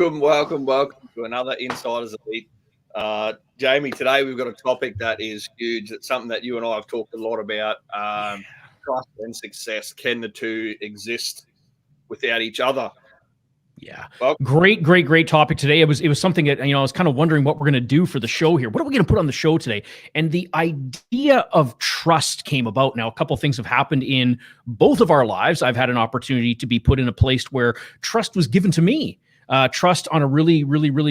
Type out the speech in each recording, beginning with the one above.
Welcome to another Insiders Elite. Jamie, today we've got a topic that is huge. It's something that you and I have talked a lot about. Trust and success. Can the two exist without each other? Yeah. Well, great topic today. It was something that, I was kind of wondering what we're going to do for the show here. What are we going to put on the show today? And the idea of trust came about. Now, a couple of things have happened in both of our lives. I've had an opportunity to be put in a place where trust was given to me. Trust on a really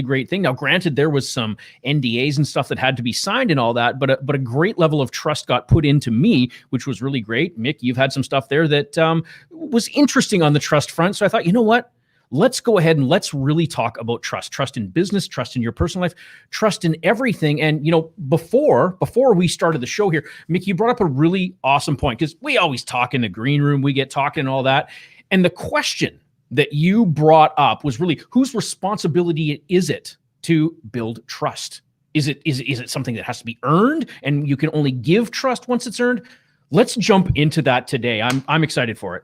great thing. Now, granted, there was some NDAs and stuff that had to be signed and all that, but a great level of trust got put into me, which was really great. Mick, you've had some stuff there that was interesting on the trust front. So I thought, you know what? Let's go ahead and let's really talk about trust. Trust in business, trust in your personal life, trust in everything. And, before we started the show here, Mick, you brought up a really awesome point, because we always talk in the green room, we get talking and all that. And the question that you brought up was really, whose responsibility is it to build trust? Is it something that has to be earned and you can only give trust once it's earned? Let's jump into that today. I'm excited for it.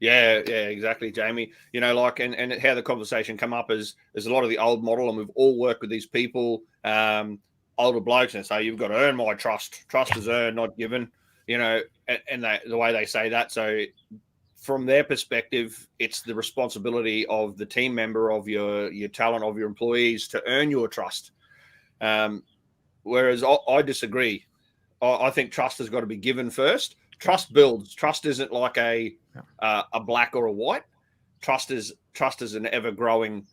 Yeah, exactly, Jamie. And how the conversation come up is a lot of the old model, and we've all worked with these people, older blokes, and say, you've got to earn my trust. Trust is earned, not given, and the way they say that. So from their perspective, it's the responsibility of the team member, of your talent, of your employees to earn your trust. Whereas I disagree. I think trust has got to be given first. Trust builds. Trust isn't like a black or a white. Trust is an ever-growing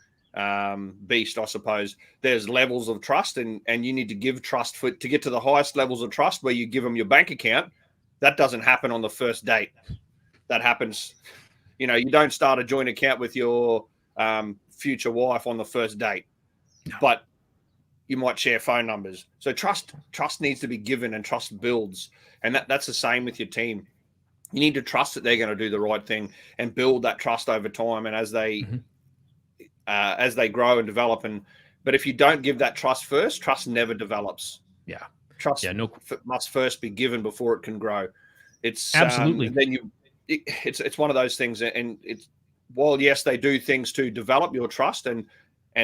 beast, I suppose. There's levels of trust, and you need to give trust to get to the highest levels of trust, where you give them your bank account. That doesn't happen on the first date. That happens, you don't start a joint account with your future wife on the first date, but you might share phone numbers. So trust needs to be given, and trust builds. And that's the same with your team. You need to trust that they're going to do the right thing and build that trust over time. And as they grow and develop, but if you don't give that trust first, trust never developes. Yeah. Trust must first be given before it can grow. It's absolutely. It's one of those things, and it's, while yes, they do things to develop your trust and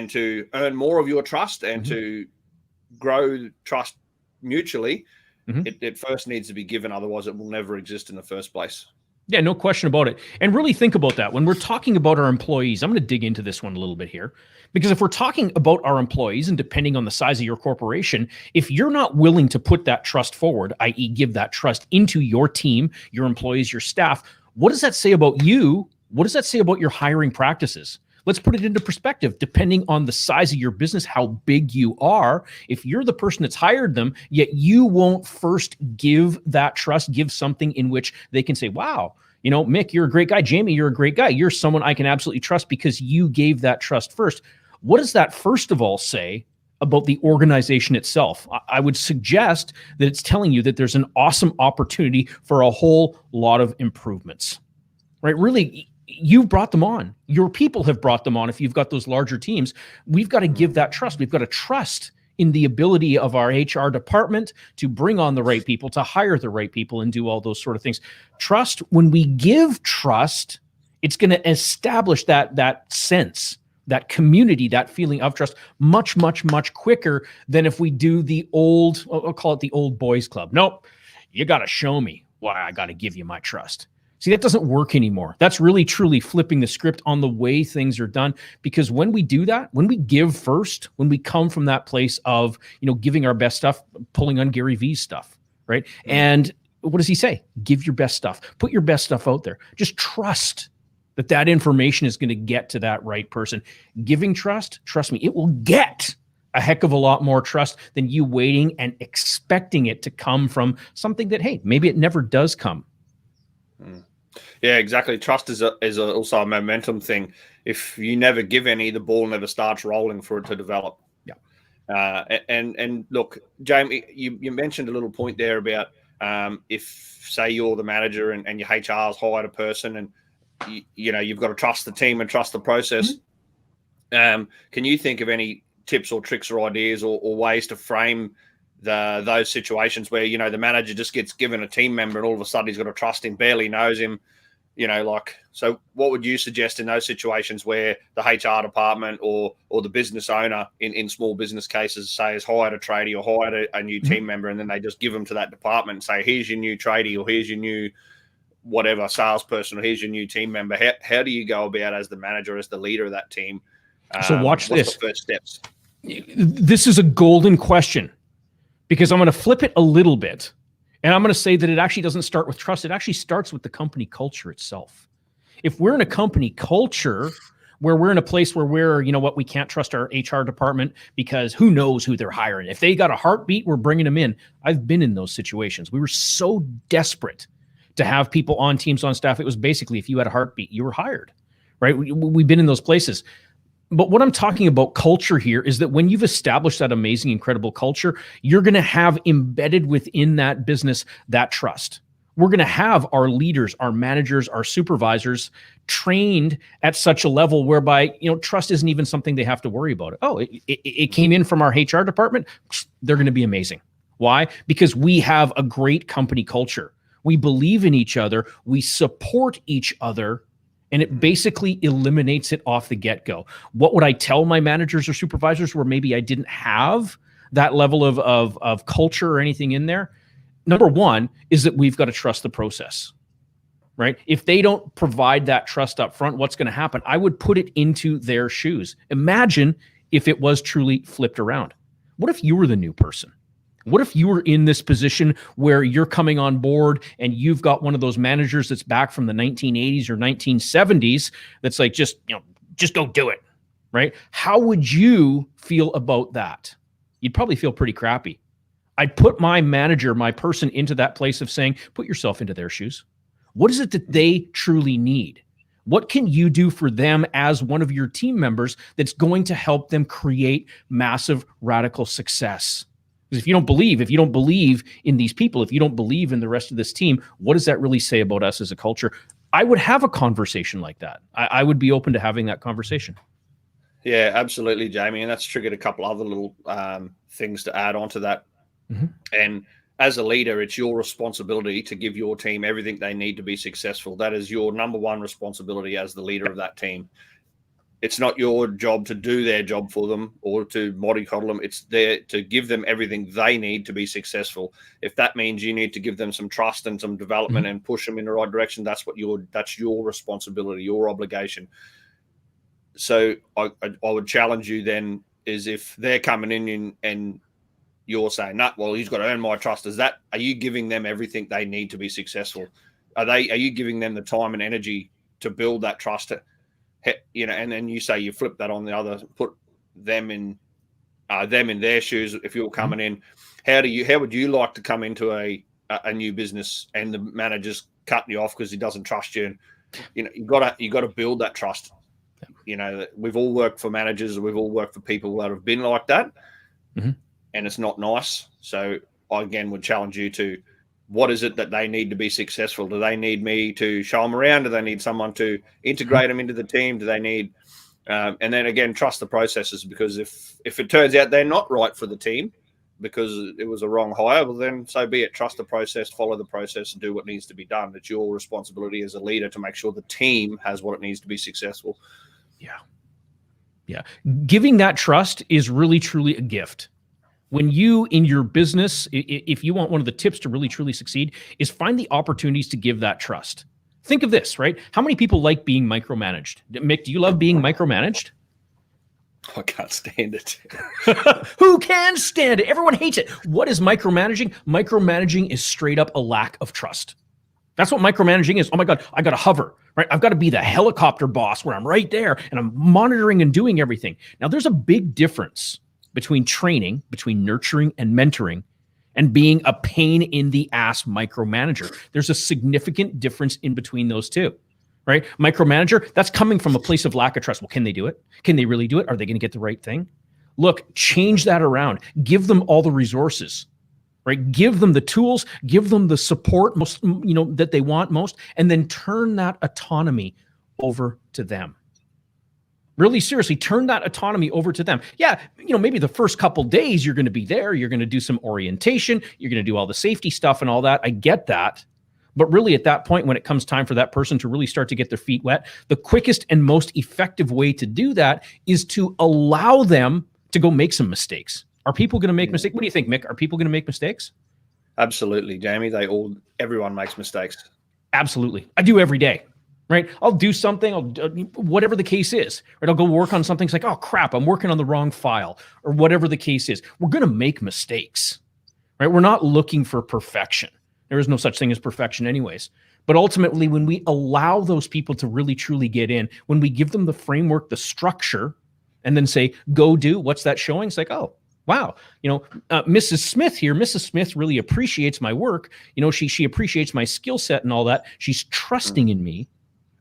to earn more of your trust and to grow trust mutually, it first needs to be given. Otherwise, it will never exist in the first place. Yeah, no question about it. And really think about that. When we're talking about our employees, I'm going to dig into this one a little bit here, because if we're talking about our employees, and depending on the size of your corporation, if you're not willing to put that trust forward, i.e. give that trust into your team, your employees, your staff, what does that say about you? What does that say about your hiring practices? Let's put it into perspective. Depending on the size of your business, how big you are, if you're the person that's hired them, yet you won't first give that trust, give something in which they can say, wow, Mick, you're a great guy. Jamie, you're a great guy. You're someone I can absolutely trust because you gave that trust first. What does that first of all say about the organization itself? I would suggest that it's telling you that there's an awesome opportunity for a whole lot of improvements, right? Really, you've brought them on. Your people have brought them on. If you've got those larger teams, we've got to give that trust. We've got to trust in the ability of our HR department to bring on the right people, to hire the right people, and do all those sort of things. Trust, when we give trust, it's going to establish that sense, that community, that feeling of trust much quicker than if we do the old, I'll call it the old boys club. Nope, you got to show me why I got to give you my trust. See, that doesn't work anymore. That's really, truly flipping the script on the way things are done. Because when we do that, when we give first, when we come from that place of, giving our best stuff, pulling on Gary Vee's stuff, right? Mm-hmm. And what does he say? Give your best stuff. Put your best stuff out there. Just trust that information is going to get to that right person. Giving trust, trust me, it will get a heck of a lot more trust than you waiting and expecting it to come from something that, hey, maybe it never does come. Yeah, exactly. Trust is also a momentum thing. If you never give any, the ball never starts rolling for it to develop. Yeah. And look, Jamie, you mentioned a little point there about if, say, you're the manager and your HR's hired a person, and you've got to trust the team and trust the process. Mm-hmm. Can you think of any tips or tricks or ideas or ways to frame those situations where the manager just gets given a team member and all of a sudden he's got to trust him, barely knows him, So what would you suggest in those situations where the HR department or the business owner in small business cases, say, has hired a tradie or hired a new team member, and then they just give them to that department and say, here's your new tradie, or here's your new whatever salesperson, or here's your new team member. How do you go about, as the manager, as the leader of that team? So watch this. The first steps? This is a golden question, because I'm going to flip it a little bit. And I'm going to say that it actually doesn't start with trust. It actually starts with the company culture itself. If we're in a company culture where we're in a place where we can't trust our HR department because who knows who they're hiring. If they got a heartbeat, we're bringing them in. I've been in those situations. We were so desperate to have people on teams, on staff. It was basically, if you had a heartbeat, you were hired, right? We've been in those places. But what I'm talking about culture here is that when you've established that amazing, incredible culture, you're going to have embedded within that business that trust. We're going to have our leaders, our managers, our supervisors trained at such a level whereby, trust isn't even something they have to worry about. It came in from our HR department. They're going to be amazing. Why? Because we have a great company culture. We believe in each other. We support each other. And it basically eliminates it off the get-go. What would I tell my managers or supervisors where maybe I didn't have that level of culture or anything in there? Number one is that we've got to trust the process, right? If they don't provide that trust up front, what's going to happen? I would put it into their shoes. Imagine if it was truly flipped around. What if you were the new person? What if you were in this position where you're coming on board and you've got one of those managers that's back from the 1980s or 1970s that's like, just go do it, right? How would you feel about that? You'd probably feel pretty crappy. I'd put my manager, my person, into that place of saying, put yourself into their shoes. What is it that they truly need? What can you do for them as one of your team members that's going to help them create massive, radical success? Because if you don't believe in these people, if you don't believe in the rest of this team, what does that really say about us as a culture? I would have a conversation like that. I would be open to having that conversation. Yeah, absolutely, Jamie. And that's triggered a couple other little things to add on to that. Mm-hmm. And as a leader, it's your responsibility to give your team everything they need to be successful. That is your number one responsibility as the leader of that team. It's not your job to do their job for them or to mollycoddle them. It's there to give them everything they need to be successful. If that means you need to give them some trust and some development and push them in the right direction, that's your responsibility, your obligation. So I would challenge you then is if they're coming in and you're saying, "Nah, well, he's got to earn my trust." Are you giving them everything they need to be successful? Are you giving them the time and energy to build that trust? And then you say you flip that on the other, put them in their shoes. If you're coming in, how would you like to come into a new business and the manager's cutting you off because he doesn't trust you? And you got to build that trust. We've all worked for managers, we've all worked for people that have been like that, and it's not nice. So I again would challenge you to. What is it that they need to be successful? Do they need me to show them around? Do they need someone to integrate them into the team? Do they need, and then again, trust the processes, because if it turns out they're not right for the team because it was a wrong hire, well then so be it. Trust the process, follow the process, and do what needs to be done. It's your responsibility as a leader to make sure the team has what it needs to be successful. Yeah. Giving that trust is really, truly a gift. When you, in your business, if you want one of the tips to really, truly succeed, is find the opportunities to give that trust. Think of this, right? How many people like being micromanaged? Mick, do you love being micromanaged? I can't stand it. Who can stand it? Everyone hates it. What is micromanaging? Micromanaging is straight up a lack of trust. That's what micromanaging is. Oh my God, I got to hover, right? I've got to be the helicopter boss where I'm right there and I'm monitoring and doing everything. Now, there's a big difference between training, between nurturing and mentoring, and being a pain in the ass micromanager. There's a significant difference in between those two, right? Micromanager, that's coming from a place of lack of trust. Well, can they do it? Can they really do it? Are they going to get the right thing? Look, change that around. Give them all the resources, right? Give them the tools, give them the support most, that they want most, and then turn that autonomy over to them. Really seriously, turn that autonomy over to them. Yeah, maybe the first couple days you're going to be there. You're going to do some orientation. You're going to do all the safety stuff and all that. I get that. But really at that point, when it comes time for that person to really start to get their feet wet, the quickest and most effective way to do that is to allow them to go make some mistakes. Are people going to make mistakes? What do you think, Mick? Are people going to make mistakes? Absolutely, Jamie. Everyone makes mistakes. Absolutely. I do every day, right? I'll do something, whatever the case is, right? I'll go work on something. It's like, oh crap, I'm working on the wrong file, or whatever the case is. We're going to make mistakes, right? We're not looking for perfection. There is no such thing as perfection anyways. But ultimately, when we allow those people to really truly get in, when we give them the framework, the structure, and then say, go do, what's that showing? It's like, oh, wow, Mrs. Smith here, Mrs. Smith really appreciates my work. She appreciates my skill set and all that. She's trusting in me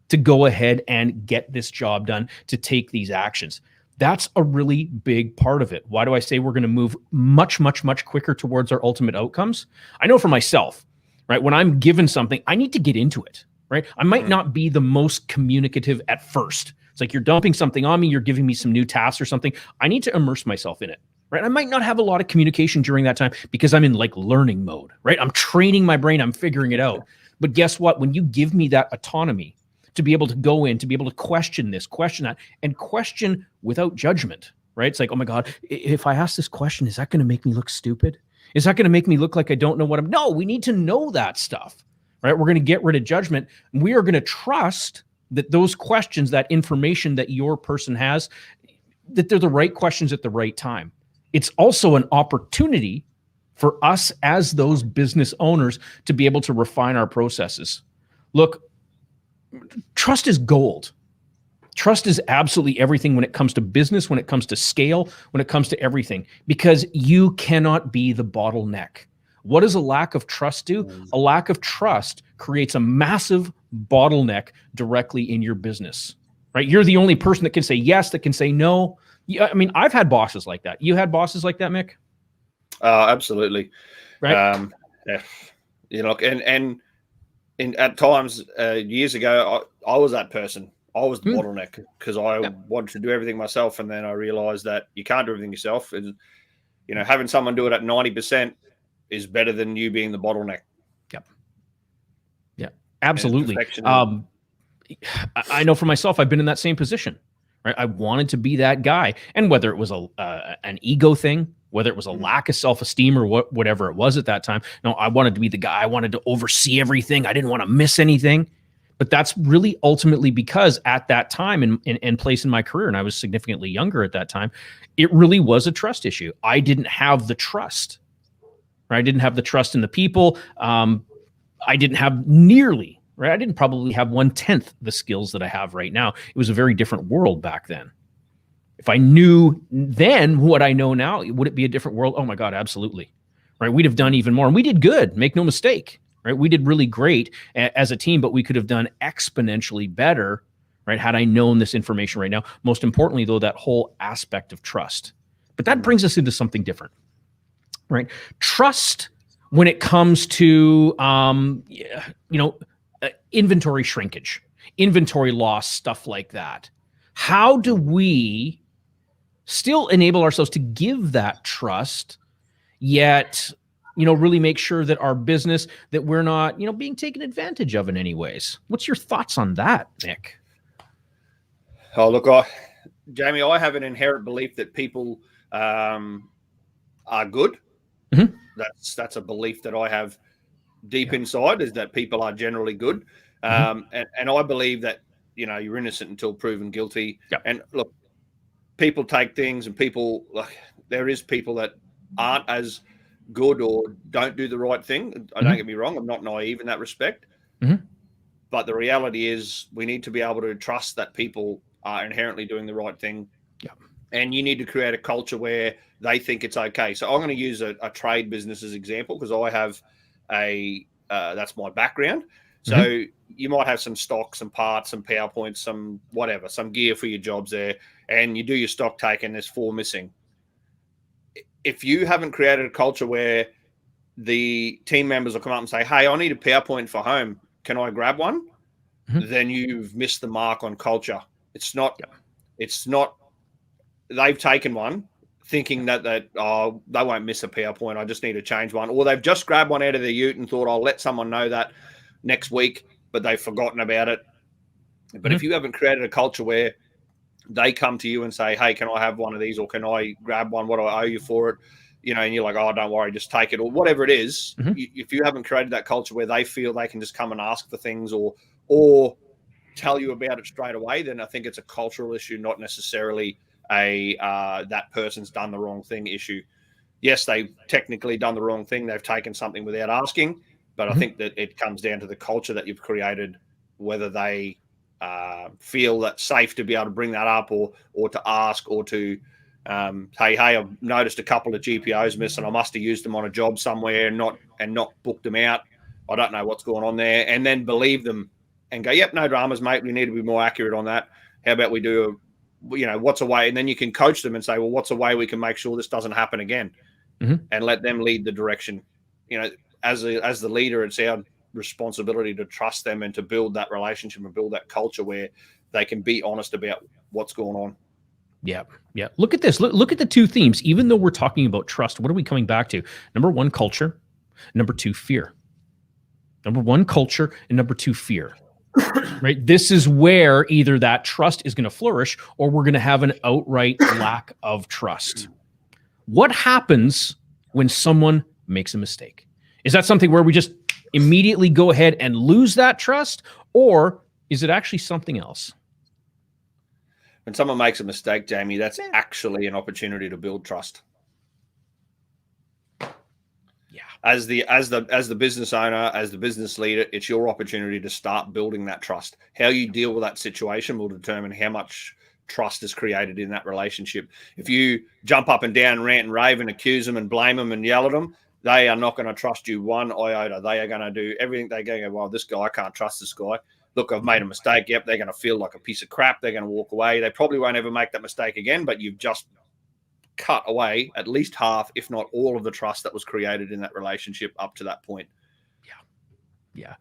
to go ahead and get this job done, to take these actions. That's a really big part of it. Why do I say we're going to move much, much, much quicker towards our ultimate outcomes? I know for myself, right? When I'm given something, I need to get into it, right? I might not be the most communicative at first. It's like you're dumping something on me, you're giving me some new tasks or something. I need to immerse myself in it. Right? I might not have a lot of communication during that time because I'm in like learning mode, right? I'm training my brain, I'm figuring it out. But guess what? When you give me that autonomy to be able to go in, to be able to question this, question that, and question without judgment, right? It's like, oh my God, if I ask this question, is that going to make me look stupid? Is that going to make me look like I don't know what I'm? No, we need to know that stuff, right? We're going to get rid of judgment. We are going to trust that those questions, that information that your person has, that they're the right questions at the right time. It's also an opportunity for us as those business owners to be able to refine our processes. Look, trust is gold. Trust is absolutely everything when it comes to business, when it comes to scale, when it comes to everything, because you cannot be the bottleneck. What does a lack of trust do? A lack of trust creates a massive bottleneck directly in your business, right? You're the only person that can say yes, that can say no. Yeah, I mean, I've had bosses like that. You had bosses like that, Mick? Absolutely. Right. And at times years ago, I was that person. I was the bottleneck because I wanted to do everything myself, and then I realized that you can't do everything yourself. And having someone do it at 90% is better than you being the bottleneck. Yep. Yeah. Absolutely. I know for myself, I've been in that same position. Right? I wanted to be that guy. And whether it was an ego thing, whether it was a lack of self-esteem or whatever it was at that time, no, I wanted to be the guy. I wanted to oversee everything. I didn't want to miss anything. But that's really ultimately because at that time and place in my career, and I was significantly younger at that time, it really was a trust issue. I didn't have the trust. Right? I didn't have the trust in the people. I didn't have nearly. Right? I didn't probably have 1/10 the skills that I have right now. It was a very different world back then. If I knew then what I know now, would it be a different world? Oh my God, absolutely. Right? We'd have done even more. And we did good, make no mistake. Right? We did really great as a team, but we could have done exponentially better, right? Had I known this information right now. Most importantly, though, that whole aspect of trust. But that brings us into something different, right? Trust when it comes to, inventory shrinkage, inventory loss, stuff like that. How do we still enable ourselves to give that trust, yet, really make sure that our business, that we're not, being taken advantage of in any ways? What's your thoughts on that, Nick? Oh, look, Jamie, I have an inherent belief that people are good. Mm-hmm. That's a belief that I have deep inside, is that people are generally good. And I believe that, you're innocent until proven guilty. Yep. And look, people take things, and there is people that aren't as good or don't do the right thing. Don't get me wrong. I'm not naive in that respect. But the reality is we need to be able to trust that people are inherently doing the right thing. Yep. And you need to create a culture where they think it's okay. So I'm going to use a trade business as example, because I have that's my background. So you might have some stock, some parts, some PowerPoints, some whatever, some gear for your jobs there, and you do your stock take and there's 4 missing. If you haven't created a culture where the team members will come up and say, hey, I need a PowerPoint for home, can I grab one? Then you've missed the mark on culture. It's not, they've taken one thinking that they won't miss a PowerPoint. I just need to change one. Or they've just grabbed one out of their ute and thought, I'll let someone know that next week, but they've forgotten about it. But if you haven't created a culture where they come to you and say, hey, can I have one of these, or can I grab one? What do I owe you for it? And you're like, oh, don't worry, just take it, or whatever it is. If you haven't created that culture where they feel they can just come and ask for things or tell you about it straight away, then I think it's a cultural issue, not necessarily that person's done the wrong thing issue. Yes, they've technically done the wrong thing. They've taken something without asking, but I think that it comes down to the culture that you've created, whether they feel that safe to be able to bring that up or to ask, or to hey, I've noticed a couple of GPOs missing. I must have used them on a job somewhere and not booked them out. I don't know what's going on there. And then believe them and go, yep, no dramas, mate. We need to be more accurate on that. How about we do what's a way? And then you can coach them and say, well, what's a way we can make sure this doesn't happen again? And let them lead the direction. As the leader, it's our responsibility to trust them and to build that relationship and build that culture where they can be honest about what's going on. Yeah. Look at this. Look at the two themes. Even though we're talking about trust, what are we coming back to? Number one, culture. Number two, fear. Number one, culture, and number two, fear. Right? This is where either that trust is going to flourish or we're going to have an outright lack of trust. What happens when someone makes a mistake? Is that something where we just immediately go ahead and lose that trust, or is it actually something else? When someone makes a mistake, Jamie, that's actually an opportunity to build trust. Yeah. As the business owner, as the business leader, it's your opportunity to start building that trust. How you deal with that situation will determine how much trust is created in that relationship. If you jump up and down, rant and rave and accuse them and blame them and yell at them, they are not going to trust you one iota. They are going to do everything. They're going to go, well, this guy, I can't trust this guy. Look, I've made a mistake. Yep, they're going to feel like a piece of crap. They're going to walk away. They probably won't ever make that mistake again, but you've just cut away at least half, if not all, of the trust that was created in that relationship up to that point. Yeah.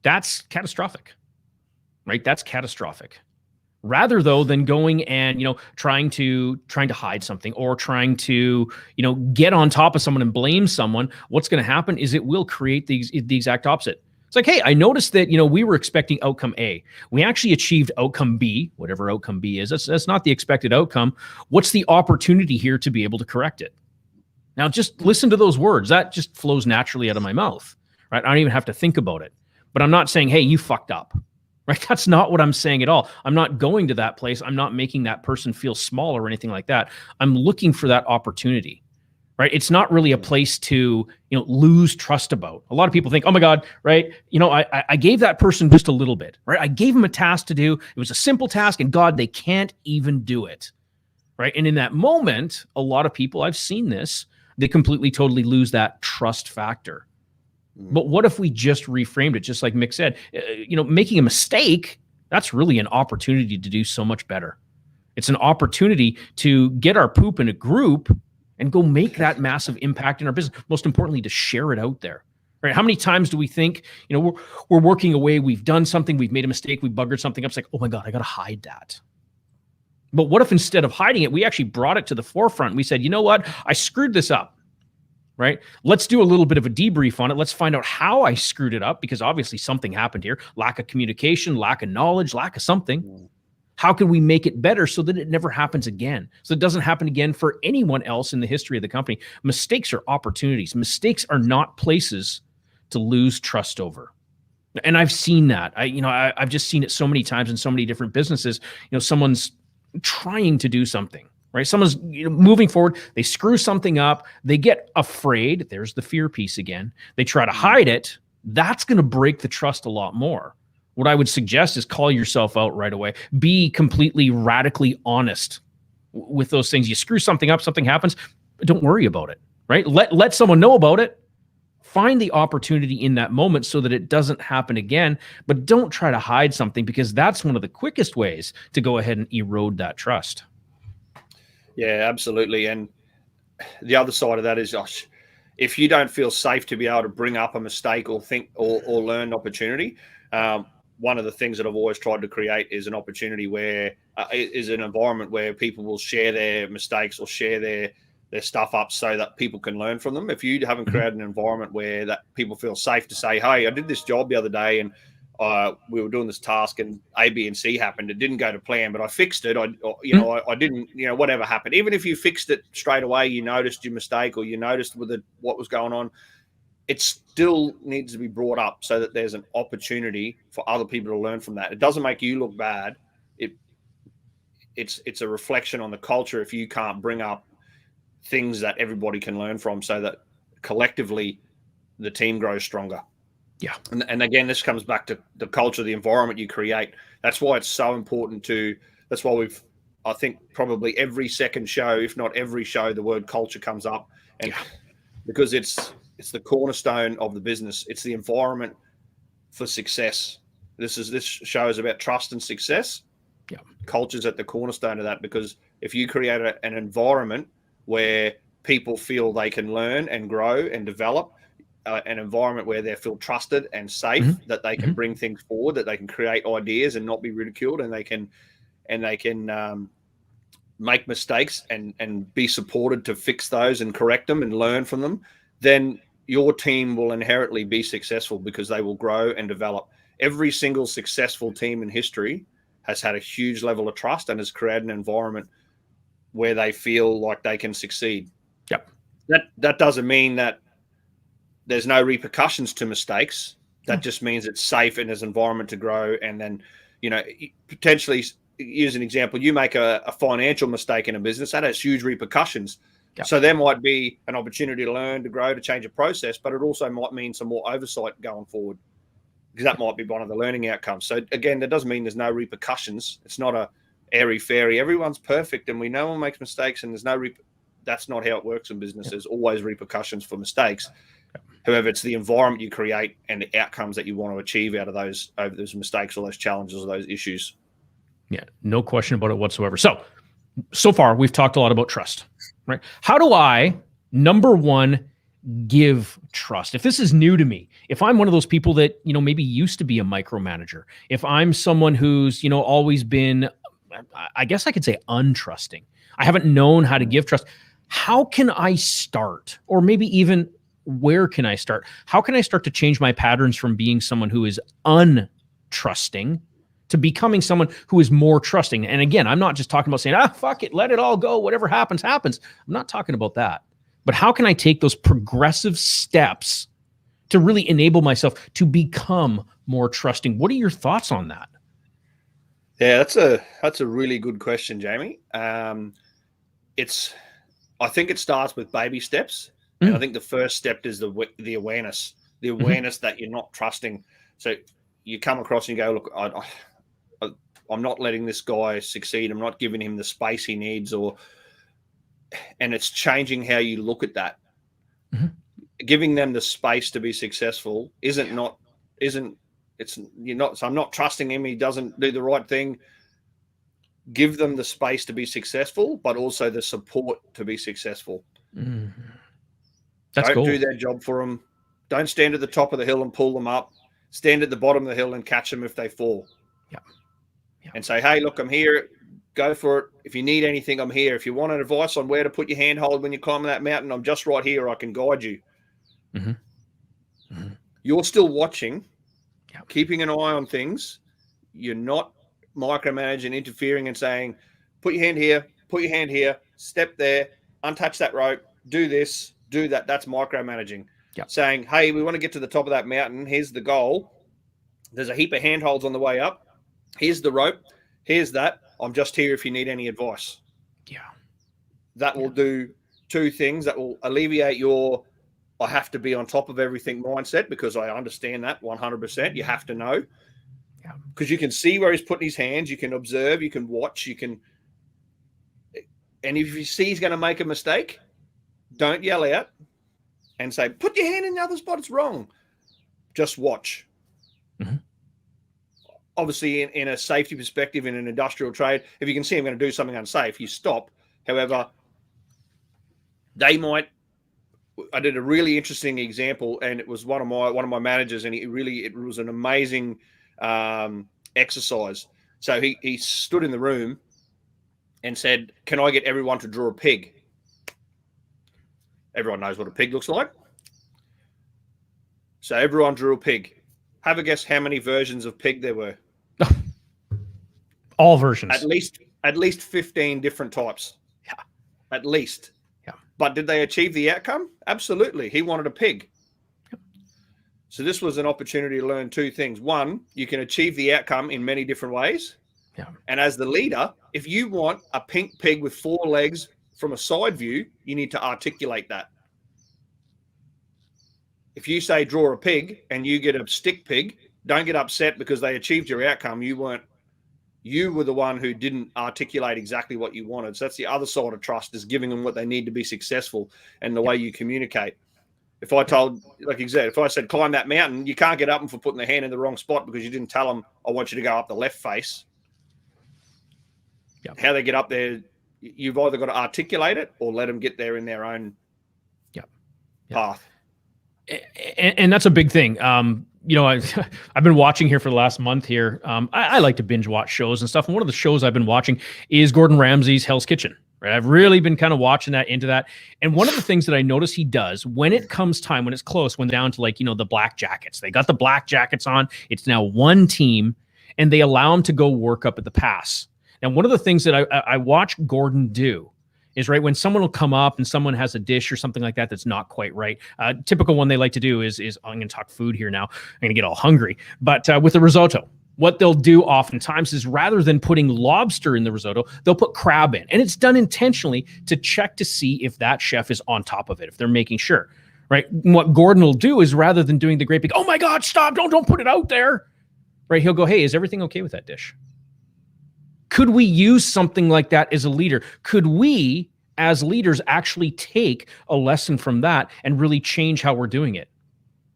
That's catastrophic, right? That's catastrophic. Rather, though, than going and, trying to hide something or trying to, get on top of someone and blame someone, what's going to happen is it will create the exact opposite. It's like, hey, I noticed that, we were expecting outcome A. We actually achieved outcome B, whatever outcome B is. That's not the expected outcome. What's the opportunity here to be able to correct it? Now, just listen to those words. That just flows naturally out of my mouth, right? I don't even have to think about it. But I'm not saying, hey, you fucked up, right? That's not what I'm saying at all. I'm not going to that place. I'm not making that person feel small or anything like that. I'm looking for that opportunity. Right. It's not really a place to, lose trust about. A lot of people think, oh my God, right. I gave that person just a little bit, right. I gave them a task to do. It was a simple task and God, they can't even do it. Right. And in that moment, a lot of people, I've seen this, they completely, totally lose that trust factor. But what if we just reframed it? Just like Mick said, making a mistake, that's really an opportunity to do so much better. It's an opportunity to get our poop in a group and go make that massive impact in our business. Most importantly, to share it out there, right? How many times do we think, we're working away, we've done something, we've made a mistake, we buggered something up. It's like, oh my God, I got to hide that. But what if instead of hiding it, we actually brought it to the forefront? We said, you know what? I screwed this up, right? Let's do a little bit of a debrief on it. Let's find out how I screwed it up, because obviously something happened here. Lack of communication, lack of knowledge, lack of something. How can we make it better so that it never happens again? So it doesn't happen again for anyone else in the history of the company. Mistakes are opportunities. Mistakes are not places to lose trust over. And I've seen that. I've just seen it so many times in so many different businesses. Someone's trying to do something, right? Someone's moving forward. They screw something up. They get afraid. There's the fear piece again. They try to hide it. That's going to break the trust a lot more. What I would suggest is call yourself out right away. Be completely radically honest with those things. You screw something up, something happens, don't worry about it, right? Let someone know about it. Find the opportunity in that moment so that it doesn't happen again, but don't try to hide something, because that's one of the quickest ways to go ahead and erode that trust. Yeah, absolutely. And the other side of that is, if you don't feel safe to be able to bring up a mistake or think or learn opportunity, one of the things that I've always tried to create is an opportunity where is an environment where people will share their mistakes or share their stuff up so that people can learn from them. If you haven't created an environment where that people feel safe to say, hey, I did this job the other day and we were doing this task and A, B, and C happened. It didn't go to plan, but I fixed it. I didn't, whatever happened. Even if you fixed it straight away, you noticed your mistake or you noticed what was going on, it still needs to be brought up so that there's an opportunity for other people to learn from that. It doesn't make you look bad. It's a reflection on the culture if you can't bring up things that everybody can learn from so that collectively the team grows stronger. Yeah. And again, this comes back to the culture, the environment you create. That's why it's so important that's why I think probably every second show, if not every show, the word culture comes up. And because it's the cornerstone of the business. It's the environment for success. This show is about trust and success. Yeah. Culture's at the cornerstone of that, because if you create an environment where people feel they can learn and grow and develop, an environment where they feel trusted and safe, that they can bring things forward, that they can create ideas and not be ridiculed, and they can make mistakes and be supported to fix those and correct them and learn from them, then your team will inherently be successful because they will grow and develop. Every single successful team in history has had a huge level of trust and has created an environment where they feel like they can succeed. Yep. That doesn't mean that there's no repercussions to mistakes. That just means it's safe in this environment to grow. And then, potentially, use an example, you make a financial mistake in a business, that has huge repercussions. Yep. So there might be an opportunity to learn, to grow, to change a process, but it also might mean some more oversight going forward, because that might be one of the learning outcomes. So again, that doesn't mean there's no repercussions. It's not a airy-fairy. Everyone's perfect and we know one makes mistakes, and there's no that's not how it works in business. There's always repercussions for mistakes. However, it's the environment you create and the outcomes that you want to achieve out of those mistakes or those challenges or those issues. Yeah, no question about it whatsoever. So far, we've talked a lot about trust, right? How do I, number one, give trust? If this is new to me, if I'm one of those people that, maybe used to be a micromanager, if I'm someone who's, always been, I guess I could say untrusting, I haven't known how to give trust. How can I start? Or maybe even where can I start? How can I start to change my patterns from being someone who is untrusting to becoming someone who is more trusting? And again, I'm not just talking about saying, fuck it, let it all go. Whatever happens, happens. I'm not talking about that. But how can I take those progressive steps to really enable myself to become more trusting? What are your thoughts on that? Yeah, that's a really good question, Jamie. I think it starts with baby steps. And I think the first step is the awareness, that you're not trusting. So you come across and you go, look, I'm not letting this guy succeed. I'm not giving him the space he needs, and it's changing how you look at that. Giving them the space to be successful so I'm not trusting him. He doesn't do the right thing. Give them the space to be successful, but also the support to be successful. Don't do their job for them. Don't stand at the top of the hill and pull them up. Stand at the bottom of the hill and catch them if they fall. Yeah. And say, hey, look, I'm here. Go for it. If you need anything, I'm here. If you want advice on where to put your handhold when you're climbing that mountain, I'm just right here. I can guide you. You're still watching, keeping an eye on things. You're not micromanaging, interfering and saying, put your hand here, step there, untouch that rope, do this, do that. That's micromanaging. Saying, hey, we want to get to the top of that mountain. Here's the goal. There's a heap of handholds on the way up. Here's the rope. Here's that. I'm just here if you need any advice. Yeah. That will do two things. That will alleviate your I have to be on top of everything mindset, because I understand that 100%. You have to know. Because you can see where he's putting his hands. You can observe. You can watch. And if you see he's going to make a mistake, don't yell out and say, put your hand in the other spot. It's wrong. Just watch. Obviously, in a safety perspective, in an industrial trade, if you can see I'm going to do something unsafe, you stop. However, I did a really interesting example, and it was one of my managers, and it was an amazing exercise. So he stood in the room and said, "Can I get everyone to draw a pig?" Everyone knows what a pig looks like. So everyone drew a pig. Have a guess how many versions of pig there were. All versions. At least 15 different types. Yeah. At least. Yeah. But did they achieve the outcome? Absolutely. He wanted a pig. Yeah. So this was an opportunity to learn two things. One, you can achieve the outcome in many different ways. Yeah. And as the leader, if you want a pink pig with 4 legs from a side view, you need to articulate that. If you say draw a pig and you get a stick pig, don't get upset because they achieved your outcome. You were the one who didn't articulate exactly what you wanted. So that's the other side of trust, is giving them what they need to be successful and the way you communicate. If I told, like you said, if I said climb that mountain, you can't get up them for putting their hand in the wrong spot because you didn't tell them, I want you to go up the left face. Yep. How they get up there, you've either got to articulate it or let them get there in their own path. And that's a big thing. I've been watching here for the last month here. I like to binge watch shows and stuff. And one of the shows I've been watching is Gordon Ramsay's Hell's Kitchen. Right? I've really been kind of watching that into that. And one of the things that I notice he does when it comes time, when it's close, when down to the black jackets, they got the black jackets on. It's now one team and they allow them to go work up at the pass. Now, one of the things that I watch Gordon do is, right, when someone will come up and someone has a dish or something like that that's not quite right. Typical one they like to do is I'm going to talk food here now. I'm going to get all hungry. But with the risotto, what they'll do oftentimes is rather than putting lobster in the risotto, they'll put crab in. And it's done intentionally to check to see if that chef is on top of it, if they're making sure, right? What Gordon will do is rather than doing the great big, oh my God, stop, don't put it out there, right? He'll go, hey, is everything okay with that dish? Could we use something like that as a leader? Could we, as leaders, actually take a lesson from that and really change how we're doing it?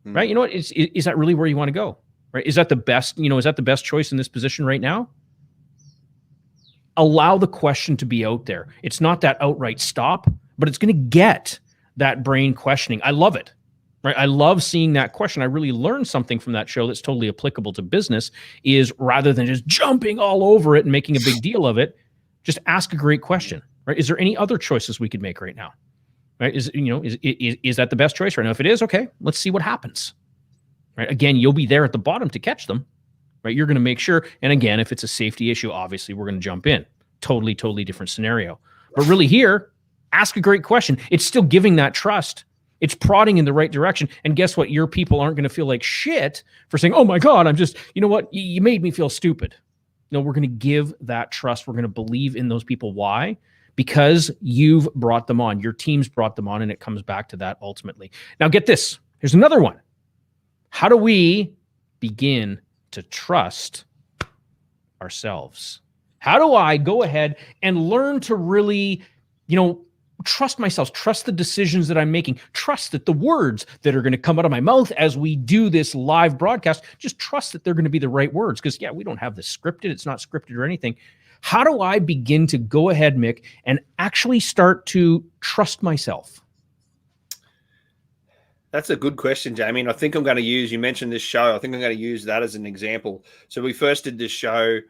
Right? You know what? Is that really where you want to go? Right? Is that the best, is that the best choice in this position right now? Allow the question to be out there. It's not that outright stop, but it's going to get that brain questioning. I love it. Right? I love seeing that question. I really learned something from that show that's totally applicable to business, is rather than just jumping all over it and making a big deal of it, just ask a great question. Right? Is there any other choices we could make right now? Right? Is that the best choice right now? If it is, okay, let's see what happens. Right? Again, you'll be there at the bottom to catch them. Right? You're going to make sure. And again, if it's a safety issue, obviously we're going to jump in. Totally different scenario. But really here, ask a great question. It's still giving that trust. It's prodding in the right direction. And guess what? Your people aren't going to feel like shit for saying, oh my God, I'm just, you know what? You made me feel stupid. No, we're going to give that trust. We're going to believe in those people. Why? Because you've brought them on. Your team's brought them on, and it comes back to that ultimately. Now get this. Here's another one. How do we begin to trust ourselves? How do I go ahead and learn to really, trust myself, trust the decisions that I'm making, trust that the words that are going to come out of my mouth as we do this live broadcast, just trust that they're going to be the right words. Because, we don't have this scripted. It's not scripted or anything. How do I begin to go ahead, Mick, and actually start to trust myself? That's a good question, Jamie. And I think I'm going to use, you mentioned this show, I think I'm going to use that as an example. So we first did this show,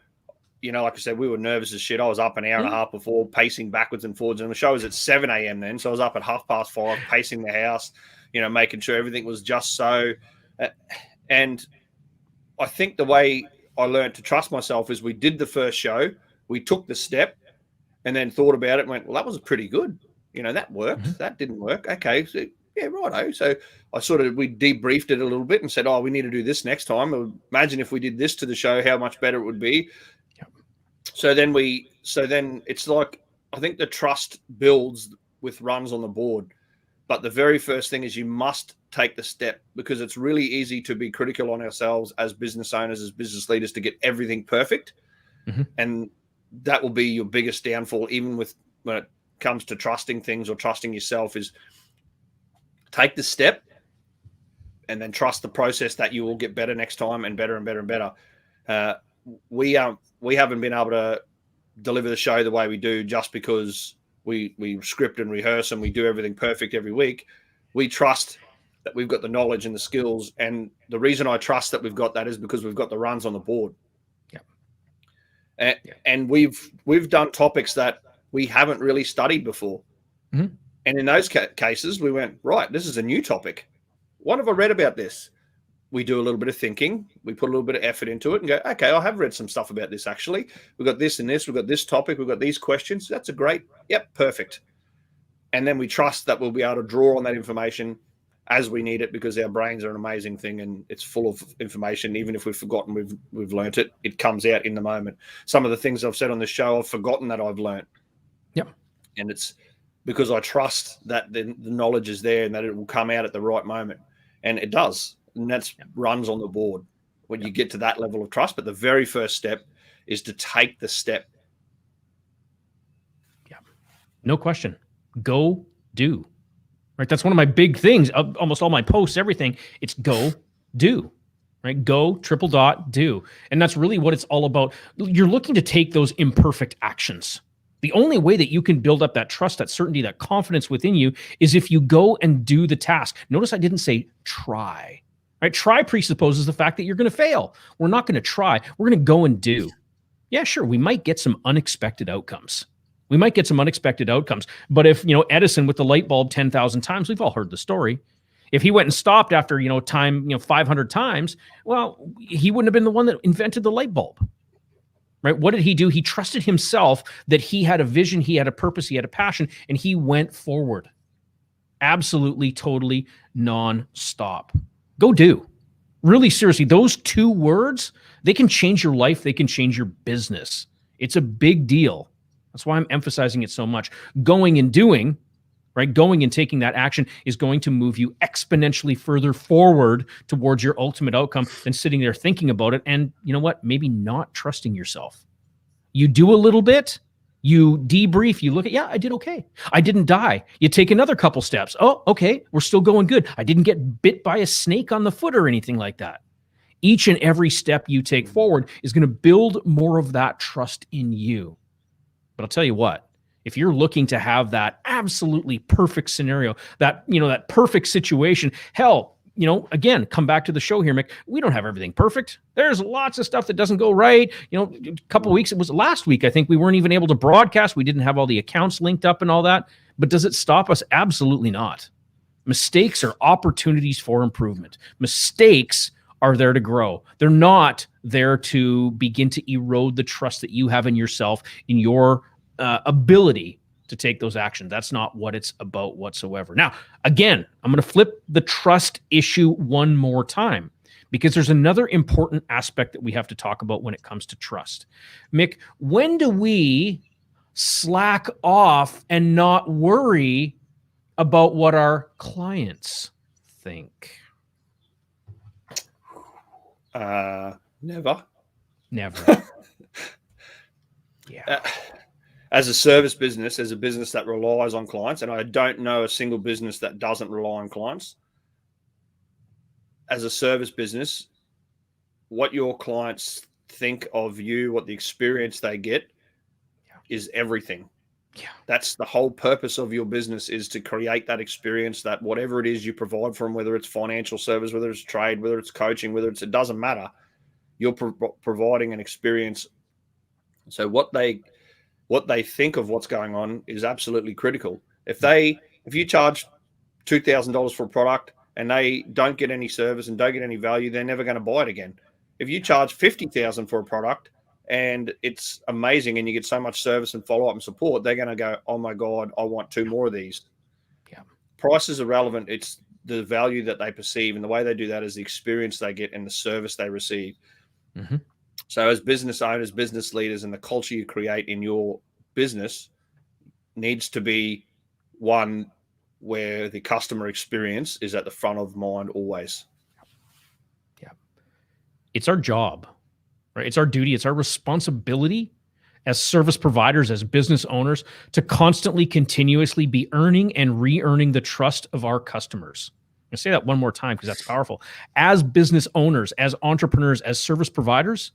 like I said, we were nervous as shit. I was up an hour and a half before, pacing backwards and forwards. And the show was at 7 a.m. then. So I was up at 5:30, pacing the house, making sure everything was just so. And I think the way I learned to trust myself is we did the first show, we took the step, and then thought about it and went, well, that was pretty good. That worked. Mm-hmm. That didn't work. Okay. So, yeah, righto. So we debriefed it a little bit and said, we need to do this next time. Imagine if we did this to the show, how much better it would be. So then it's like, I think the trust builds with runs on the board. But the very first thing is you must take the step, because it's really easy to be critical on ourselves as business owners, as business leaders, to get everything perfect. Mm-hmm. And that will be your biggest downfall, even when it comes to trusting things or trusting yourself, is take the step and then trust the process that you will get better next time, and better and better and better. We haven't been able to deliver the show the way we do just because we script and rehearse and we do everything perfect every week. We trust that we've got the knowledge and the skills. And the reason I trust that we've got that is because we've got the runs on the board. And we've done topics that we haven't really studied before. Mm-hmm. And in those cases, we went, right, this is a new topic. What have I read about this? We do a little bit of thinking. We put a little bit of effort into it and go, okay, I have read some stuff about this, actually. We've got this and this. We've got this topic. We've got these questions. That's a great, yep, perfect. And then we trust that we'll be able to draw on that information as we need it, because our brains are an amazing thing and it's full of information. Even if we've forgotten we've learnt it, it comes out in the moment. Some of the things I've said on the show, I've forgotten that I've learnt. Yep. And it's because I trust that the knowledge is there and that it will come out at the right moment. And it does. And that's runs on the board when you get to that level of trust. But the very first step is to take the step. Yeah. No question. Go do. Right. That's one of my big things. Almost all my posts, everything, it's go do. Right. Go do. And that's really what it's all about. You're looking to take those imperfect actions. The only way that you can build up that trust, that certainty, that confidence within you is if you go and do the task. Notice I didn't say try. Right? Try presupposes the fact that you're going to fail. We're not going to try. We're going to go and do. Yeah, sure. We might get some unexpected outcomes. But if, Edison with the light bulb 10,000 times, we've all heard the story. If he went and stopped after, 500 times, well, he wouldn't have been the one that invented the light bulb. Right? What did he do? He trusted himself that he had a vision, he had a purpose, he had a passion, and he went forward. Absolutely, totally non-stop. Go do. Really, seriously, those two words, they can change your life. They can change your business. It's a big deal. That's why I'm emphasizing it so much. Going and doing, right? Going and taking that action is going to move you exponentially further forward towards your ultimate outcome than sitting there thinking about it. And you know what? Maybe not trusting yourself. You do a little bit, you debrief, you look at, yeah, I did okay. I didn't die. You take another couple steps. Oh, okay. We're still going good. I didn't get bit by a snake on the foot or anything like that. Each and every step you take forward is going to build more of that trust in you. But I'll tell you what, if you're looking to have that absolutely perfect scenario, that perfect situation, hell, again, come back to the show here, Mick. We don't have everything perfect. There's lots of stuff that doesn't go right. A couple of weeks, it was last week, I think we weren't even able to broadcast. We didn't have all the accounts linked up and all that. But does it stop us? Absolutely not. Mistakes are opportunities for improvement. Mistakes are there to grow. They're not there to begin to erode the trust that you have in yourself, in your ability to take those actions. That's not what it's about whatsoever. Now, again, I'm going to flip the trust issue one more time, because there's another important aspect that we have to talk about when it comes to trust. Mick, when do we slack off and not worry about what our clients think? Never. Yeah. As a service business, as a business that relies on clients, and I don't know a single business that doesn't rely on clients. As a service business, what your clients think of you, what the experience they get, is everything. Yeah. That's the whole purpose of your business, is to create that experience, that whatever it is you provide for them, whether it's financial service, whether it's trade, whether it's coaching, it doesn't matter. You're providing an experience. So what they think of what's going on is absolutely critical. If you charge $2,000 for a product and they don't get any service and don't get any value, they're never going to buy it again. If you charge $50,000 for a product and it's amazing and you get so much service and follow-up and support, they're going to go, oh my God, I want 2 more of these. Yeah. Price is irrelevant. It's the value that they perceive, and the way they do that is the experience they get and the service they receive. Mm-hmm. So as business owners, business leaders, and the culture you create in your business needs to be one where the customer experience is at the front of mind always. Yeah. It's our job, right? It's our duty. It's our responsibility as service providers, as business owners, to constantly, continuously be earning and re-earning the trust of our customers. I'll say that one more time because that's powerful. As business owners, as entrepreneurs, as service providers,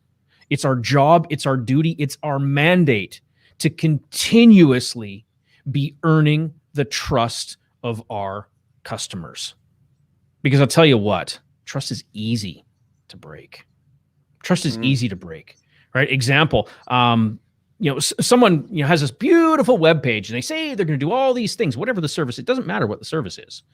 it's our job, it's our duty, it's our mandate to continuously be earning the trust of our customers. Because I'll tell you what, trust is easy to break. Trust is easy to break, right? Example, someone, has this beautiful web page and they say they're going to do all these things, whatever the service, it doesn't matter what the service is,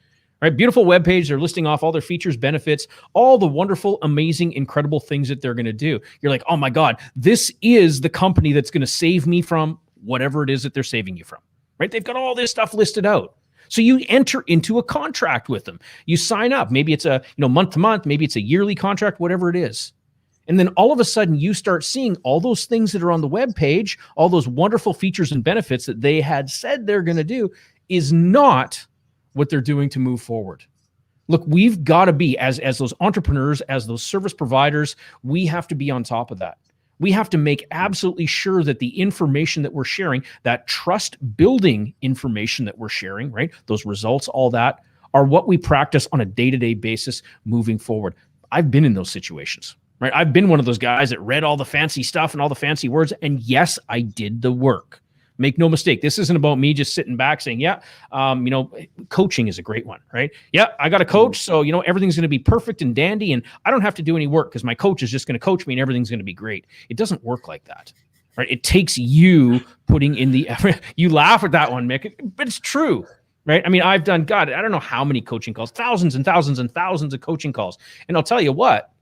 right? Beautiful web page. They're listing off all their features, benefits, all the wonderful, amazing, incredible things that they're going to do. You're like, oh my God, this is the company that's going to save me from whatever it is that they're saving you from, right? They've got all this stuff listed out. So you enter into a contract with them. You sign up. Maybe it's a month to month. Maybe it's a yearly contract, whatever it is. And then all of a sudden you start seeing all those things that are on the web page, all those wonderful features and benefits that they had said they're going to do is not what they're doing to move forward. Look, we've got to be, as those entrepreneurs, as those service providers, we have to be on top of that. We have to make absolutely sure that the information that we're sharing, that trust building information that we're sharing, right? Those results, all that, are what we practice on a day-to-day basis moving forward. I've been in those situations. Right? I've been one of those guys that read all the fancy stuff and all the fancy words. And yes, I did the work. Make no mistake. This isn't about me just sitting back saying, coaching is a great one, right? Yeah, I got a coach. So, everything's going to be perfect and dandy. And I don't have to do any work because my coach is just going to coach me and everything's going to be great. It doesn't work like that, right? It takes you putting in the effort. You laugh at that one, Mick, but it's true. Right. I mean, I've done, God, I don't know how many coaching calls, thousands and thousands and thousands of coaching calls. And I'll tell you what,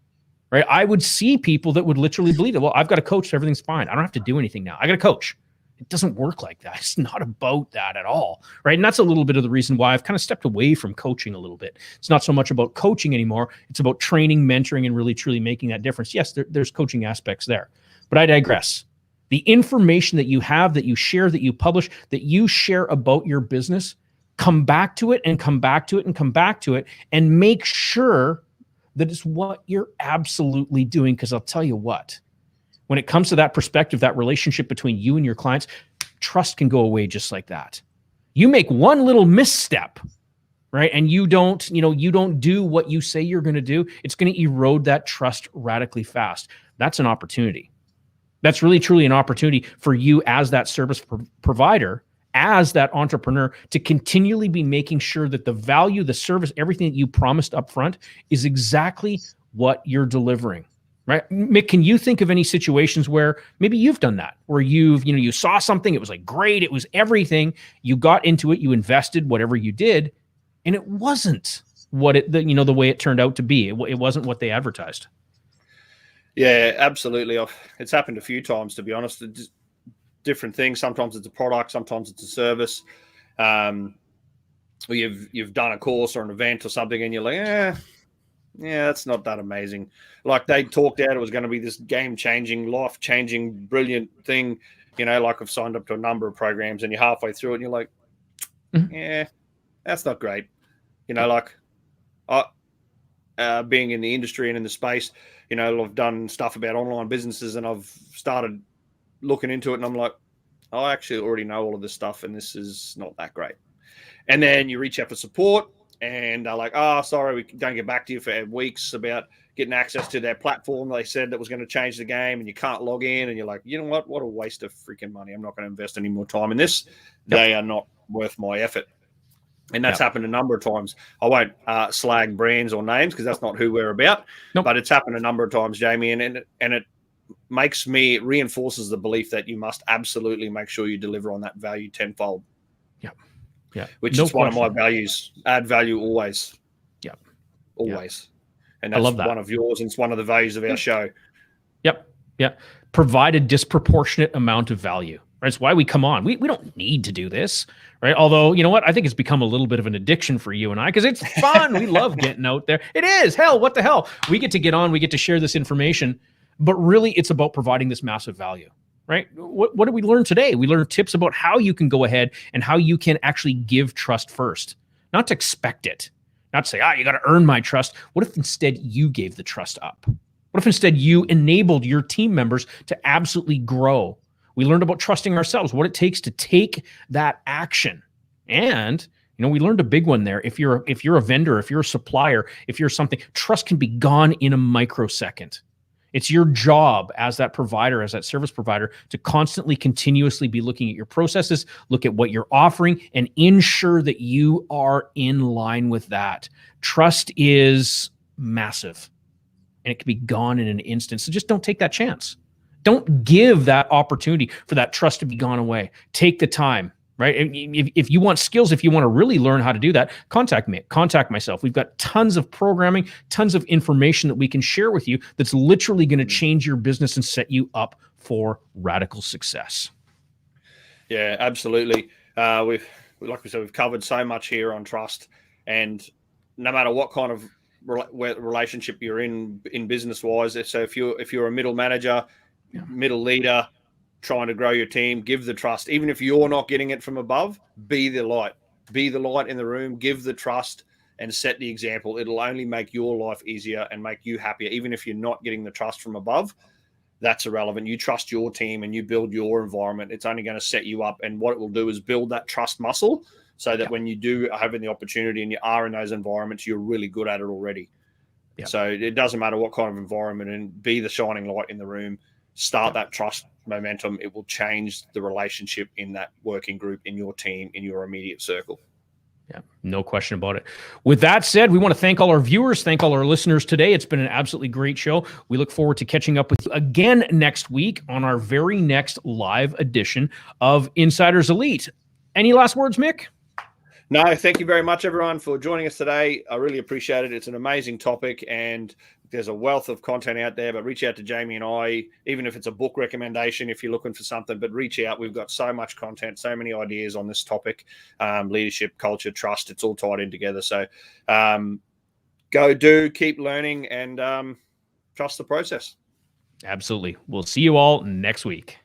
right? I would see people that would literally believe it. Well, I've got a coach. Everything's fine. I don't have to do anything now. I got a coach. It doesn't work like that. It's not about that at all. Right. And that's a little bit of the reason why I've kind of stepped away from coaching a little bit. It's not so much about coaching anymore. It's about training, mentoring, and really, truly making that difference. Yes, there's coaching aspects there, but I digress. The information that you have, that you share, that you publish, that you share about your business, come back to it and come back to it and come back to it and make sure that is what you're absolutely doing. Because I'll tell you what, when it comes to that perspective, that relationship between you and your clients, trust can go away just like that. You make one little misstep, right? And you don't do what you say you're going to do. It's going to erode that trust radically fast. That's an opportunity. That's really, truly an opportunity for you as that service provider, as that entrepreneur, to continually be making sure that the value, the service, everything that you promised up front is exactly what you're delivering, right? Mick, can you think of any situations where maybe you've done that, where you saw something, it was like great, it was everything, you got into it, you invested whatever you did, and it wasn't what the way it turned out to be. It wasn't what they advertised. Yeah, absolutely. It's happened a few times, to be honest. Different things. Sometimes it's a product, sometimes it's a service. You've done a course or an event or something, and you're like, that's not that amazing. Like they talked out, it was going to be this game-changing, life-changing, brilliant thing. Like I've signed up to a number of programs, and you're halfway through it, and you're like, that's not great. Being in the industry and in the space, I've done stuff about online businesses, and I've started looking into it, and I'm like, I actually already know all of this stuff, and this is not that great. And then you reach out for support, and they're like, sorry, we don't get back to you for weeks about getting access to their platform. They said that was going to change the game, and you can't log in, and you're like, you know what a waste of freaking money. I'm not going to invest any more time in this. Yep. They are not worth my effort. And that's happened a number of times. I won't slag brands or names because that's not who we're about. Nope. But it's happened a number of times, Jamie, and it reinforces the belief that you must absolutely make sure you deliver on that value tenfold. Yeah. Which is one of my values. Add value always. Yeah. Always. And that's one of yours, and it's one of the values of our show. Yep. Yeah. Provide a disproportionate amount of value. Right? It's why we come on. We don't need to do this, right? Although, you know what? I think it's become a little bit of an addiction for you and I, because it's fun. We love getting out there. It is. Hell, what the hell? We get to get on. We get to share this information. But really, it's about providing this massive value, right? What did we learn today? We learned tips about how you can go ahead and how you can actually give trust first, not to expect it, not to say, you got to earn my trust. What if instead you gave the trust up? What if instead you enabled your team members to absolutely grow? We learned about trusting ourselves, what it takes to take that action. And, we learned a big one there. If you're a vendor, if you're a supplier, if you're something, trust can be gone in a microsecond. It's your job as that provider, as that service provider, to constantly, continuously be looking at your processes, look at what you're offering, and ensure that you are in line with that. Trust is massive, and it can be gone in an instant. So just don't take that chance. Don't give that opportunity for that trust to be gone away. Take the time, right? If you want skills, if you want to really learn how to do that, contact me, contact myself. We've got tons of programming, tons of information that we can share with you that's literally going to change your business and set you up for radical success. Yeah, absolutely. Like we said, we've covered so much here on trust, and no matter what kind of relationship you're in business wise, so if you're a middle manager, middle leader, trying to grow your team, give the trust. Even if you're not getting it from above, be the light in the room, give the trust and set the example. It'll only make your life easier and make you happier. Even if you're not getting the trust from above, that's irrelevant. You trust your team and you build your environment. It's only going to set you up. And what it will do is build that trust muscle so that when you do having the opportunity and you are in those environments, you're really good at it already. So it doesn't matter what kind of environment, and be the shining light in the room. Start that trust momentum. It will change the relationship in that working group, in your team, in your immediate circle. Yeah, no question about it. With that said, we want to thank all our viewers, thank all our listeners today. It's been an absolutely great show. We look forward to catching up with you again next week on our very next live edition of Insiders Elite. Any last words, Mick? No, thank you very much, everyone, for joining us today. I really appreciate it. It's an amazing topic, and there's a wealth of content out there, but reach out to Jamie and I, even if it's a book recommendation, if you're looking for something, but reach out. We've got so much content, so many ideas on this topic, leadership, culture, trust. It's all tied in together. So keep learning, and trust the process. Absolutely. We'll see you all next week.